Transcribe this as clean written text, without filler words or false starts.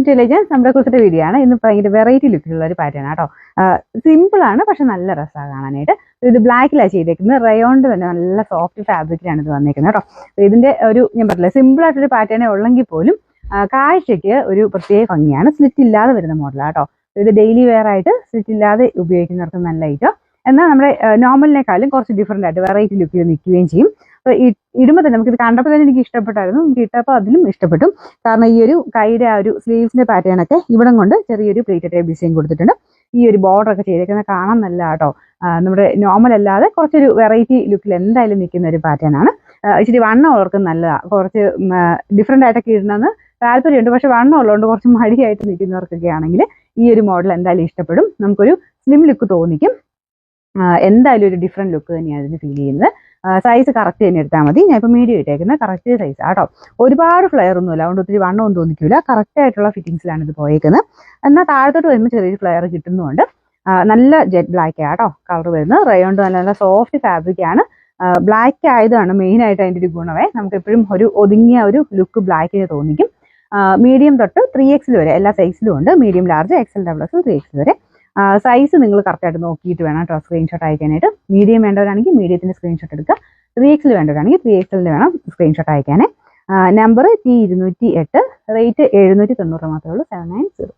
To legends. നമ്മുടെ കുറിച്ചിട്ട് video ആണ്. ഇന്ന് ഭയങ്കര വെറൈറ്റി ലുക്കിലുള്ള ഒരു പാറ്റേൺ ആട്ടോ. സിമ്പിൾ ആണ്, പക്ഷെ നല്ല രസമാണ് കാണാനായിട്ട്. ഇത് ബ്ലാക്കിലാണ് ചെയ്തേക്കുന്നത്. റയോണ്ട് തന്നെ നല്ല സോഫ്റ്റ് ഫാബ്രിക്കിലാണ് ഇത് വന്നേക്കുന്നത് കേട്ടോ. ഇതിന്റെ ഒരു ഞാൻ പറഞ്ഞില്ല, സിമ്പിൾ ആയിട്ടൊരു പാറ്റേണേ ഉള്ളെങ്കിൽ പോലും കാഴ്ചയ്ക്ക് ഒരു പ്രത്യേക ഭംഗിയാണ്. സ്ലിറ്റ് ഇല്ലാതെ വരുന്ന മോഡലാണ് കേട്ടോ. ഇത് ഡെയിലി വെയർ ആയിട്ട് സ്ലിറ്റ് ഇല്ലാതെ ഉപയോഗിക്കുന്നവർക്ക് നല്ല ഐറ്റം. എന്നാൽ നമ്മുടെ നോർമലിനേക്കാളും കുറച്ച് ഡിഫറെൻ്റ് ആയിട്ട് വെറൈറ്റി ലുക്കിൽ നിൽക്കുകയും ചെയ്യും. അപ്പോൾ ഇടുമ്പോൾ തന്നെ നമുക്കിത് കണ്ടപ്പോൾ തന്നെ എനിക്ക് ഇഷ്ടപ്പെട്ടായിരുന്നു. നമുക്ക് ഇട്ടപ്പോൾ അതിലും ഇഷ്ടപ്പെട്ടു. കാരണം ഈ ഒരു കൈയുടെ ആ ഒരു സ്ലീവ്സിന്റെ പാറ്റേൺ ഒക്കെ ഇവിടം കൊണ്ട് ചെറിയൊരു പ്ലേറ്റഡ് ടൈപ്പ് ഡിസൈൻ കൊടുത്തിട്ടുണ്ട്. ഈ ഒരു ബോർഡർ ഒക്കെ ചെയ്തേക്കുന്നത് കാണാൻ നല്ല കേട്ടോ. നമ്മുടെ നോർമൽ അല്ലാതെ കുറച്ചൊരു വെറൈറ്റി ലുക്കിൽ എന്തായാലും നിൽക്കുന്ന ഒരു പാറ്റേൺ ആണ്. ഇച്ചിരി വണ്ണം ഉള്ളവർക്ക് നല്ലതാണ്. കുറച്ച് ഡിഫറെൻ്റ് ആയിട്ടൊക്കെ ഇടണമെന്ന് താല്പര്യമുണ്ട്. പക്ഷെ വണ്ണം ഉള്ളതുകൊണ്ട് കുറച്ച് മടിയായിട്ട് നിൽക്കുന്നവർക്കൊക്കെ ആണെങ്കിൽ ഈ ഒരു മോഡൽ എന്തായാലും ഇഷ്ടപ്പെടും. നമുക്കൊരു സ്ലിം ലുക്ക് തോന്നിക്കും. എന്തായാലും ഒരു ഡിഫറെൻറ്റ് ലുക്ക് തന്നെയാണ് ഇതിന് ഫീൽ ചെയ്യുന്നത്. സൈസ് കറക്റ്റ് തന്നെ എടുത്താൽ മതി. ഞാൻ ഇപ്പോൾ മീഡിയം ഇട്ടേക്കുന്നത് കറക്റ്റ് സൈസ് ആട്ടോ. ഒരുപാട് ഫ്ലെയർ ഒന്നുമില്ല, അതുകൊണ്ട് ഒത്തിരി വണ്ണമൊന്നും തോന്നിക്കില്ല. കറക്റ്റ് ആയിട്ടുള്ള ഫിറ്റിങ്സിലാണ് ഇത് പോയേക്കുന്നത്. എന്നാൽ താഴത്തോട്ട് വരുമ്പോൾ ചെറിയൊരു ഫ്ലെയർ കിട്ടുന്നുണ്ട്. നല്ല ജെറ്റ് ബ്ലാക്ക് ആട്ടോ കളർ വരുന്നത്. റയോണ്ട് നല്ല നല്ല സോഫ്റ്റ് ഫാബ്രിക് ആണ്. ബ്ലാക്ക് ആയതാണ് മെയിൻ ആയിട്ട് അതിൻ്റെ ഒരു ഗുണമേ. നമുക്ക് എപ്പോഴും ഒരു ഒതുങ്ങിയ ഒരു ലുക്ക് ബ്ലാക്കിന് തോന്നിക്കും. മീഡിയം തൊട്ട് 3XL വരെ എല്ലാ സൈസിലും ഉണ്ട്. Medium, large, XL, XXL, 3XL വരെ. സൈസ് നിങ്ങൾ കറക്റ്റായിട്ട് നോക്കിയിട്ട് വേണം കേട്ടോ സ്ക്രീൻഷോട്ട് അയക്കാനായിട്ട്. മീഡിയം വേണ്ടവരാണെങ്കിൽ മീഡിയത്തിൻ്റെ സ്ക്രീൻഷോട്ട് എടുക്കുക. 3XL വേണ്ടവരാണെങ്കിൽ 3XL വേണം സ്ക്രീൻഷോട്ട് അയക്കാനേ. നമ്പർ T208, റേറ്റ് 790 മാത്രമേ ഉള്ളൂ. 790.